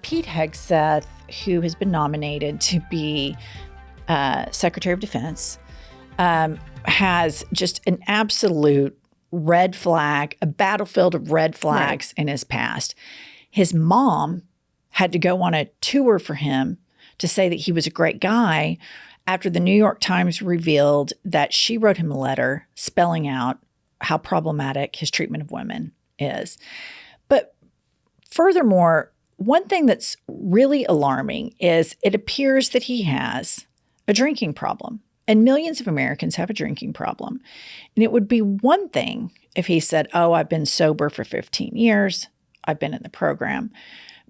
Pete Hegseth, who has been nominated to be Secretary of Defense, has just an absolute red flag, a battlefield of red flags in his past. His mom had to go on a tour for him to say that he was a great guy after the New York Times revealed that she wrote him a letter spelling out how problematic his treatment of women is. But furthermore, one thing that's really alarming is it appears that he has a drinking problem. And millions of Americans have a drinking problem. And it would be one thing if he said, oh, I've been sober for 15 years. I've been in the program.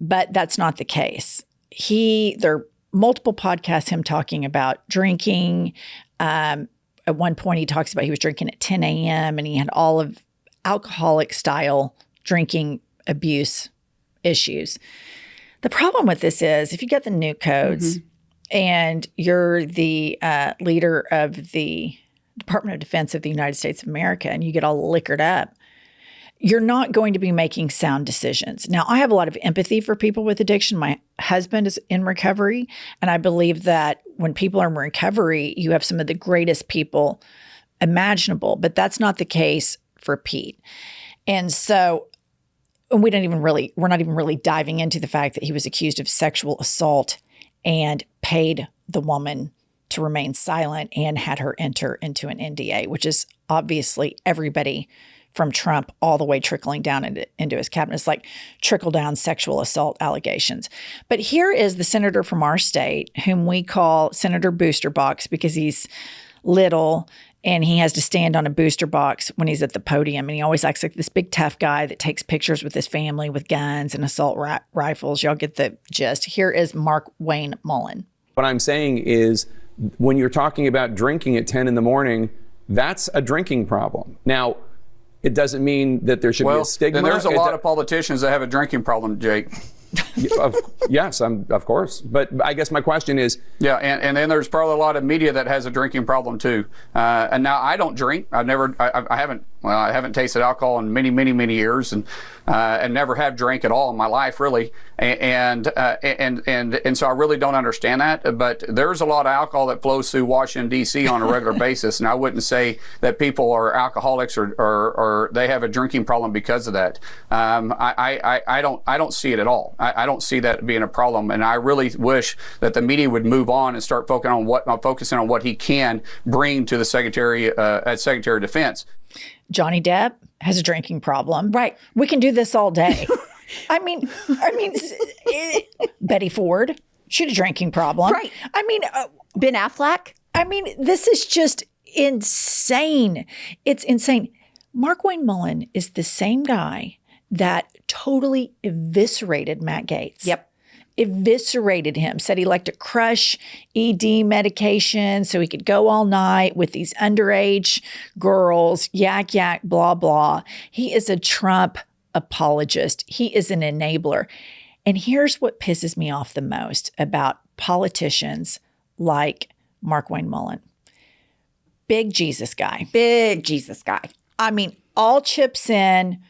But that's not the case. There are multiple podcasts, him talking about drinking. At one point, he talks about he was drinking at 10 a.m. and he had all of alcoholic style drinking abuse issues. The problem with this is if you get the new codes and you're the leader of the Department of Defense of the United States of America and you get all liquored up, you're not going to be making sound decisions. Now, I have a lot of empathy for people with addiction. My husband is in recovery, and I believe that when people are in recovery, you have some of the greatest people imaginable, but that's not the case for Pete. And so we're not even really diving into the fact that he was accused of sexual assault and paid the woman to remain silent and had her enter into an NDA, which is obviously everybody from Trump all the way trickling down into his cabinet. It's like trickle down sexual assault allegations. But here is the senator from our state, whom we call Senator Booster Box because he's little and he has to stand on a booster box when he's at the podium. And he always acts like this big tough guy that takes pictures with his family with guns and assault rifles. Y'all get the gist. Here is Mark Wayne Mullen. What I'm saying is when you're talking about drinking at 10 in the morning, that's a drinking problem. Now, it doesn't mean that there should be a stigma. Then there's a lot of politicians that have a drinking problem, Jake. Yes, of course. But I guess my question is... Yeah, and then there's probably a lot of media that has a drinking problem too. And now I don't drink. I haven't tasted alcohol in many, many, many years, and never have drank at all in my life, really. And so I really don't understand that. But there's a lot of alcohol that flows through Washington, D.C. on a regular basis, and I wouldn't say that people are alcoholics or they have a drinking problem because of that. I don't see it at all. I don't see that being a problem, and I really wish that the media would move on and start focusing on what he can bring to the Secretary as Secretary of Defense. Johnny Depp has a drinking problem. Right. We can do this all day. I mean, Betty Ford, she had a drinking problem. Right. Ben Affleck. This is just insane. It's insane. Mark Wayne Mullen is the same guy that totally eviscerated Matt Gaetz. Yep. Eviscerated him, said he liked to crush ED medication so he could go all night with these underage girls, yak, blah, blah. He is a Trump apologist. He is an enabler. And here's what pisses me off the most about politicians like Mark Wayne Mullen. Big Jesus guy. Big Jesus guy. All chips in,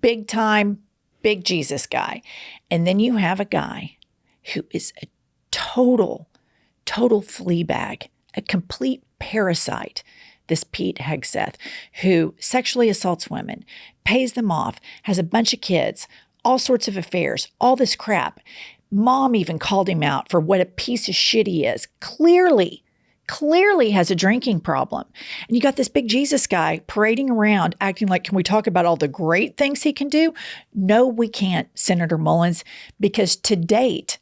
big time, big Jesus guy. And then you have a guy who is a total flea bag, a complete parasite, this Pete Hegseth, who sexually assaults women, pays them off, has a bunch of kids, all sorts of affairs, all this crap. Mom even called him out for what a piece of shit he is. Clearly has a drinking problem. And you got this big Jesus guy parading around acting like, can we talk about all the great things he can do? No, we can't, Senator Mullins, because to date,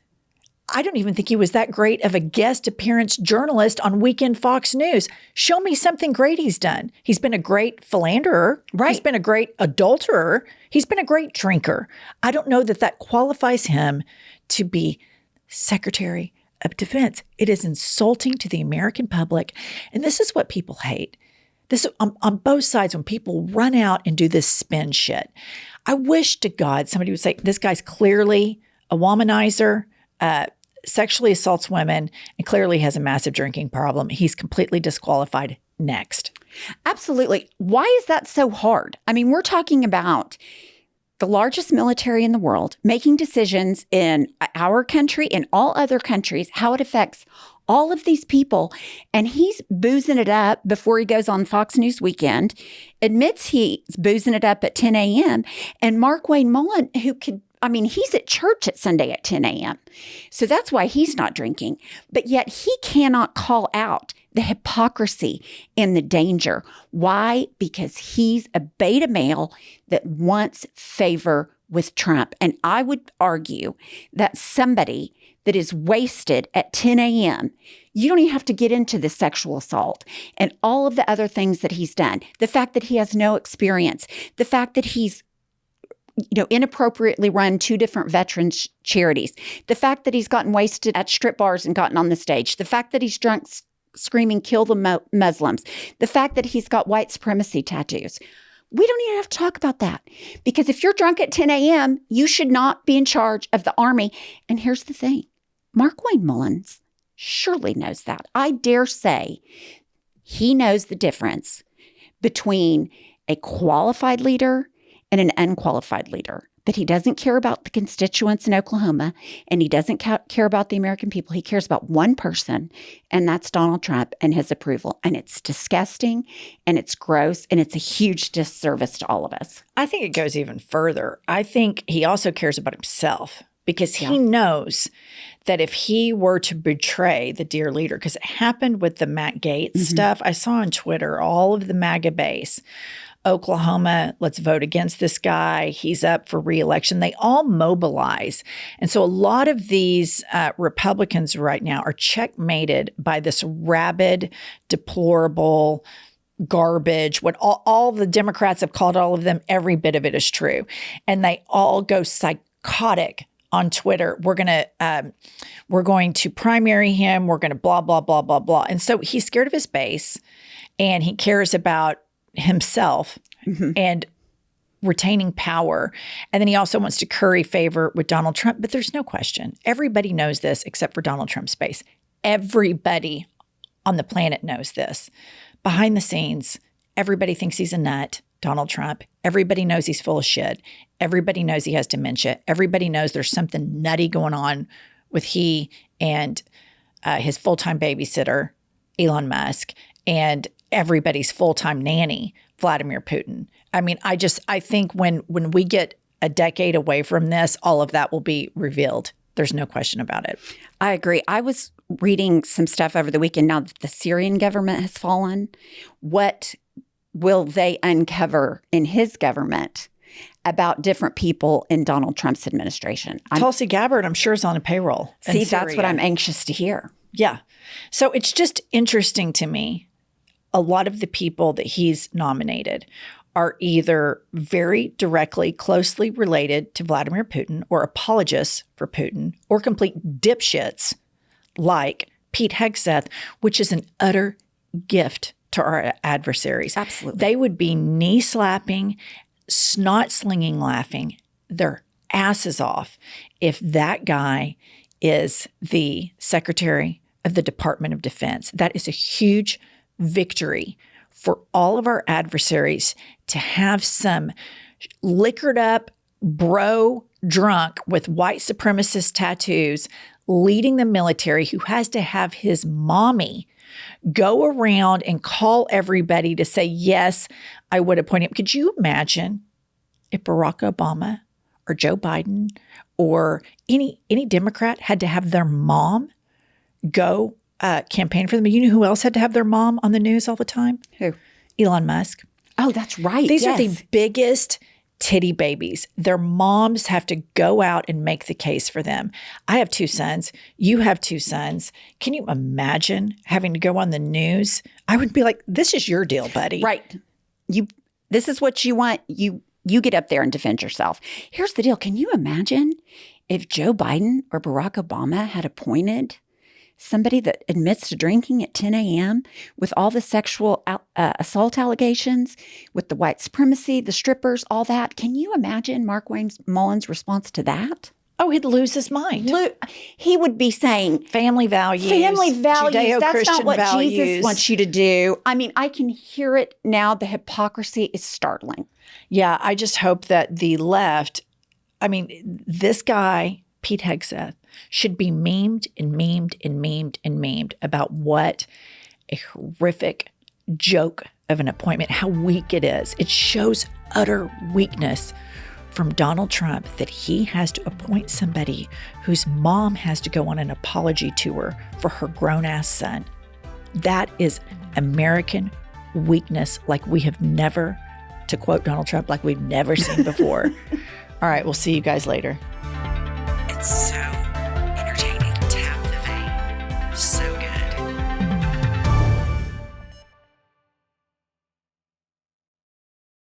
I don't even think he was that great of a guest appearance journalist on Weekend Fox News. Show me something great he's done. He's been a great philanderer. Right. He's been a great adulterer. He's been a great drinker. I don't know that qualifies him to be Secretary of Defense. It is insulting to the American public. And this is what people hate. This on both sides, when people run out and do this spin shit. I wish to God somebody would say, this guy's clearly a womanizer, sexually assaults women, and clearly has a massive drinking problem. He's completely disqualified. Next. Absolutely. Why is that so hard? We're talking about the largest military in the world, making decisions in our country and all other countries, how it affects all of these people. And he's boozing it up before he goes on Fox News Weekend, admits he's boozing it up at 10 a.m. And Mark Wayne Mullen, he's at church at Sunday at 10 a.m. So that's why he's not drinking. But yet he cannot call out the hypocrisy and the danger. Why? Because he's a beta male that wants favor with Trump. And I would argue that somebody that is wasted at 10 a.m., you don't even have to get into the sexual assault and all of the other things that he's done. The fact that he has no experience, the fact that he's inappropriately run 2 different veterans charities, the fact that he's gotten wasted at strip bars and gotten on the stage, the fact that he's drunk screaming, kill the Muslims, the fact that he's got white supremacy tattoos. We don't even have to talk about that, because if you're drunk at 10 a.m., you should not be in charge of the Army. And here's the thing. Mark Wayne Mullins surely knows that. I dare say he knows the difference between a qualified leader and an unqualified leader. But he doesn't care about the constituents in Oklahoma, and he doesn't care about the American people. He cares about one person, and that's Donald Trump and his approval. And it's disgusting, and it's gross, and it's a huge disservice to all of us. I think it goes even further. I think he also cares about himself, because he knows that if he were to betray the dear leader, because it happened with the Matt Gaetz stuff. I saw on Twitter all of the MAGA base. Oklahoma, let's vote against this guy. He's up for re-election. They all mobilize. And so a lot of these Republicans right now are checkmated by this rabid, deplorable garbage. What all the Democrats have called all of them, every bit of it is true. And they all go psychotic on Twitter. We're going to primary him. We're going to blah, blah, blah, blah, blah. And so he's scared of his base, and he cares about himself and retaining power. And then he also wants to curry favor with Donald Trump. But there's no question. Everybody knows this except for Donald Trump's base. Everybody on the planet knows this. Behind the scenes, everybody thinks he's a nut, Donald Trump. Everybody knows he's full of shit. Everybody knows he has dementia. Everybody knows there's something nutty going on with he and his full-time babysitter, Elon Musk, and everybody's full-time nanny, Vladimir Putin. I mean, I think when we get a decade away from this, all of that will be revealed. There's no question about it. I agree. I was reading some stuff over the weekend. Now that the Syrian government has fallen, what will they uncover in his government about different people in Donald Trump's administration? Tulsi Gabbard, I'm sure, is on a payroll. See, that's what I'm anxious to hear. Yeah. So it's just interesting to me. A lot of the people that he's nominated are either very directly, closely related to Vladimir Putin, or apologists for Putin, or complete dipshits like Pete Hegseth, which is an utter gift to our adversaries. Absolutely. They would be knee-slapping, snot-slinging, laughing their asses off if that guy is the Secretary of the Department of Defense. That is a huge victory for all of our adversaries to have some liquored up bro drunk with white supremacist tattoos leading the military, who has to have his mommy go around and call everybody to say, yes, I would appoint him. Could you imagine if Barack Obama or Joe Biden or any Democrat had to have their mom go campaign for them? You know who else had to have their mom on the news all the time? Who? Elon Musk. Oh, that's right. These are the biggest titty babies. Their moms have to go out and make the case for them. I have 2 sons. You have 2 sons. Can you imagine having to go on the news? I would be like, this is your deal, buddy. Right. This is what you want. You get up there and defend yourself. Here's the deal. Can you imagine if Joe Biden or Barack Obama had appointed somebody that admits to drinking at 10 a.m. with all the sexual assault allegations, with the white supremacy, the strippers, all that? Can you imagine Mark Wayne Mullins' response to that? Oh, he'd lose his mind. He would be saying, Family values. Judeo-Christian that's not what values. Jesus wants you to do. I mean, I can hear it now. The hypocrisy is startling. Yeah, I just hope that the left, I mean, this guy, Pete Hegseth, should be memed and memed and memed and memed about what a horrific joke of an appointment, how weak it is. It shows utter weakness from Donald Trump that he has to appoint somebody whose mom has to go on an apology tour for her grown-ass son. That is American weakness like we have never, to quote Donald Trump, like we've never seen before. All right, we'll see you guys later.